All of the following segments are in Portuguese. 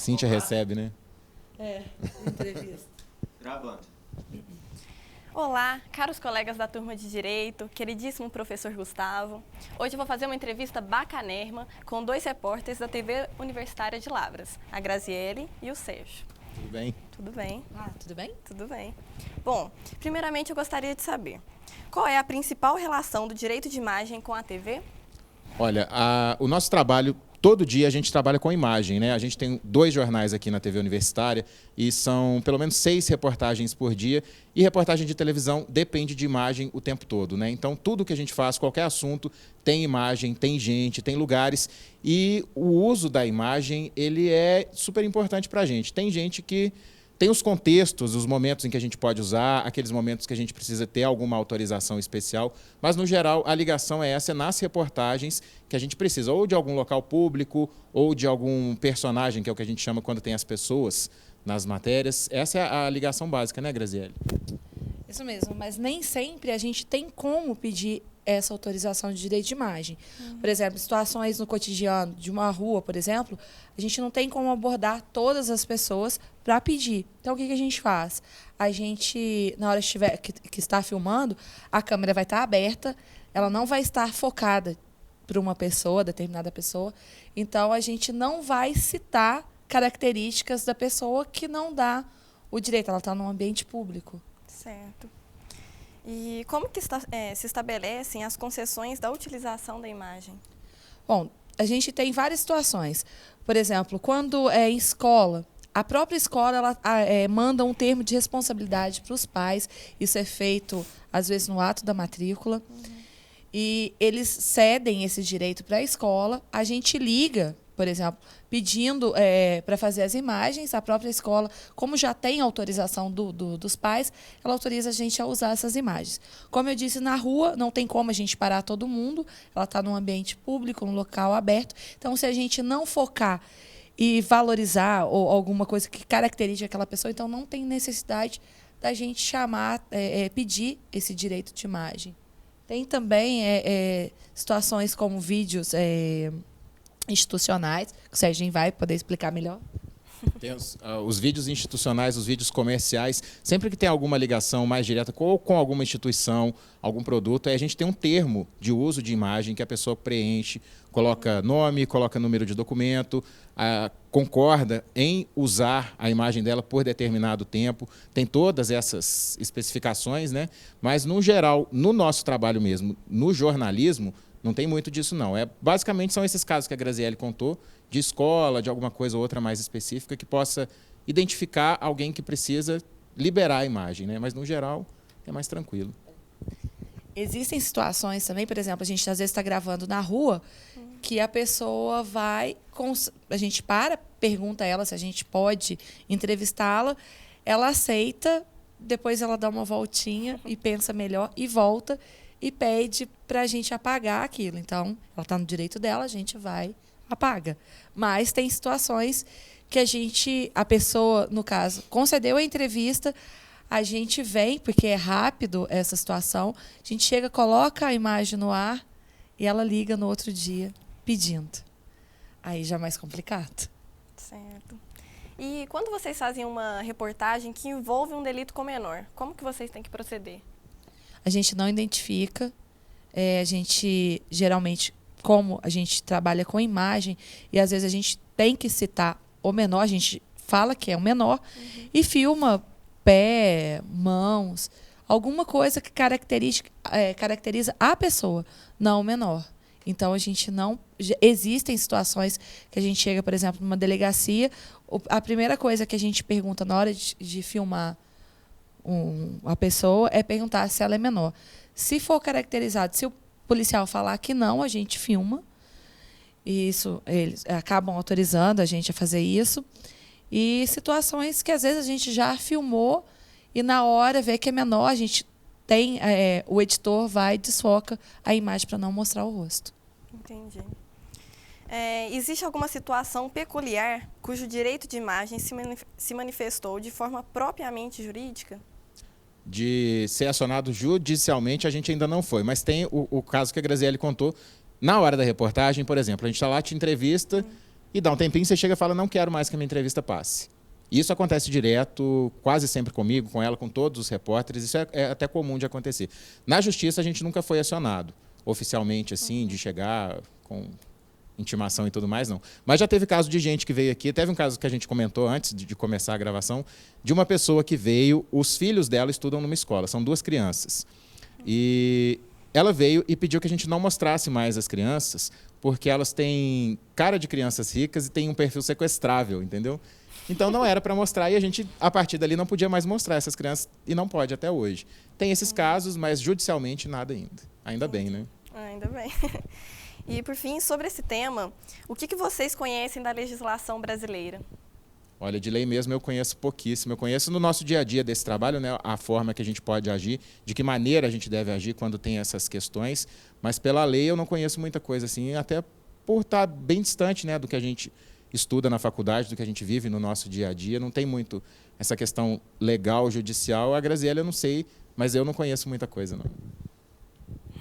Cíntia recebe, né? Entrevista. Gravando. Olá, caros colegas da turma de Direito, queridíssimo professor Gustavo. Hoje eu vou fazer uma entrevista bacanérrima com dois repórteres da TV Universitária de Lavras, a Graziele e o Sérgio. Tudo bem? Tudo bem? Tudo bem? Tudo bem. Bom, primeiramente eu gostaria de saber, qual é a principal relação do direito de imagem com a TV? Olha, o nosso trabalho, todo dia a gente trabalha com imagem, né? A gente tem 2 jornais aqui na TV Universitária e são pelo menos 6 reportagens por dia. E reportagem de televisão depende de imagem o tempo todo, né? Então, tudo que a gente faz, qualquer assunto, tem imagem, tem gente, tem lugares. E o uso da imagem, ele é super importante para a gente. Tem gente que tem os contextos, os momentos em que a gente pode usar, aqueles momentos que a gente precisa ter alguma autorização especial, mas, no geral, a ligação é essa, nas reportagens que a gente precisa, ou de algum local público, ou de algum personagem, que é o que a gente chama quando tem as pessoas nas matérias. Essa é a ligação básica, né, Graziele? Isso mesmo, mas nem sempre a gente tem como pedir essa autorização de direito de imagem. Por exemplo, situações no cotidiano de uma rua, por exemplo, a gente não tem como abordar todas as pessoas para pedir. Então, o que a gente faz? A gente, na hora que está filmando, a câmera vai estar aberta, ela não vai estar focada para uma pessoa, determinada pessoa. Então, a gente não vai citar características da pessoa que não dá o direito. Ela está num ambiente público. Certo. E como que se estabelecem as concessões da utilização da imagem? Bom, a gente tem várias situações. Por exemplo, quando é em escola, a própria escola ela, manda um termo de responsabilidade para os pais. Isso é feito, às vezes, no ato da matrícula. E eles cedem esse direito para a escola. A gente liga, por exemplo, pedindo para fazer as imagens. A própria escola, como já tem autorização dos pais, ela autoriza a gente a usar essas imagens. Como eu disse, na rua não tem como a gente parar todo mundo. Ela está num ambiente público, num local aberto. Então, se a gente não focar e valorizar ou alguma coisa que caracterize aquela pessoa, então não tem necessidade da gente chamar, pedir esse direito de imagem. Tem também situações como vídeos institucionais, que o Serginho vai poder explicar melhor. Tem os vídeos institucionais, os vídeos comerciais, sempre que tem alguma ligação mais direta com alguma instituição, algum produto, a gente tem um termo de uso de imagem que a pessoa preenche, coloca nome, coloca número de documento, concorda em usar a imagem dela por determinado tempo, tem todas essas especificações, né? Mas, no geral, no nosso trabalho mesmo, no jornalismo, não tem muito disso, não. Basicamente, são esses casos que a Graziele contou, de escola, de alguma coisa ou outra mais específica, que possa identificar alguém que precisa liberar a imagem, né? Mas, no geral, é mais tranquilo. Existem situações também, por exemplo, a gente às vezes está gravando na rua, que a pessoa vai, a gente pergunta a ela se a gente pode entrevistá-la, ela aceita, depois ela dá uma voltinha e pensa melhor e volta e pede para a gente apagar aquilo. Então, ela está no direito dela, a gente vai, apaga. Mas tem situações que a pessoa, no caso, concedeu a entrevista, a gente vem, porque é rápido essa situação, a gente chega, coloca a imagem no ar e ela liga no outro dia pedindo. Aí já é mais complicado. Certo. E quando vocês fazem uma reportagem que envolve um delito com menor, como que vocês têm que proceder? A gente não identifica, a gente geralmente, como a gente trabalha com imagem, e às vezes a gente tem que citar o menor, a gente fala que é o menor, e filma pé, mãos, alguma coisa que caracteriza a pessoa, não o menor. Então, a gente não... Existem situações que a gente chega, por exemplo, numa delegacia, a primeira coisa que a gente pergunta na hora de filmar a pessoa é perguntar se ela é menor. Se for caracterizado, se o policial falar que não, a gente filma. Isso, eles acabam autorizando a gente a fazer isso. E situações que, às vezes, a gente já filmou e, na hora, vê que é menor, a gente tem... o editor vai e desfoca a imagem para não mostrar o rosto. Entendi. Existe alguma situação peculiar cujo direito de imagem se manifestou de forma propriamente jurídica? De ser acionado judicialmente, a gente ainda não foi. Mas tem o caso que a Graziele contou. Na hora da reportagem, por exemplo, a gente está lá, te entrevista, e dá um tempinho, você chega e fala, não quero mais que a minha entrevista passe. Isso acontece direto, quase sempre comigo, com ela, com todos os repórteres. Isso é até comum de acontecer. Na justiça, a gente nunca foi acionado, oficialmente, assim, de chegar com intimação e tudo mais, não. Mas já teve caso de gente que veio aqui. Teve um caso que a gente comentou antes de começar a gravação, de uma pessoa que veio, os filhos dela estudam numa escola, são 2 crianças. E ela veio e pediu que a gente não mostrasse mais as crianças, porque elas têm cara de crianças ricas e têm um perfil sequestrável, entendeu? Então não era para mostrar e a gente, a partir dali, não podia mais mostrar essas crianças e não pode até hoje. Tem esses casos, mas judicialmente nada ainda. Ainda bem, né? Ainda bem. E, por fim, sobre esse tema, o que vocês conhecem da legislação brasileira? Olha, de lei mesmo eu conheço pouquíssimo. Eu conheço no nosso dia a dia desse trabalho, né, a forma que a gente pode agir, de que maneira a gente deve agir quando tem essas questões, mas pela lei eu não conheço muita coisa assim, até por estar bem distante, né, do que a gente estuda na faculdade, do que a gente vive no nosso dia a dia. Não tem muito essa questão legal, judicial. A Graziela eu não sei, mas eu não conheço muita coisa, não.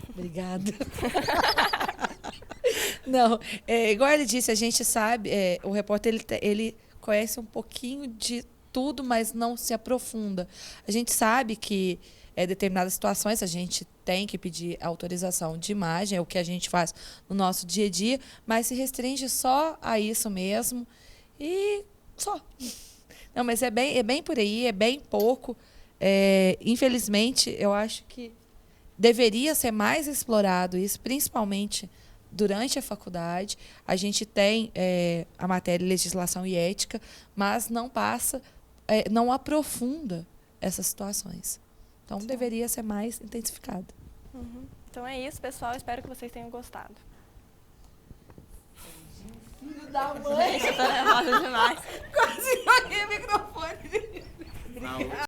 Obrigada. Não, igual ele disse, a gente sabe, o repórter ele conhece um pouquinho de tudo, mas não se aprofunda. A gente sabe que em determinadas situações a gente tem que pedir autorização de imagem, é o que a gente faz no nosso dia a dia, mas se restringe só a isso mesmo e só. Não, mas é bem por aí, é bem pouco. Infelizmente, eu acho que deveria ser mais explorado isso, principalmente durante a faculdade. A gente tem a matéria legislação e ética, mas não passa, não aprofunda essas situações. Então, deveria ser mais intensificado. Uhum. Então é isso, pessoal. Espero que vocês tenham gostado. Filho da mãe! Eu tô nervosa demais. Quase joguei o microfone.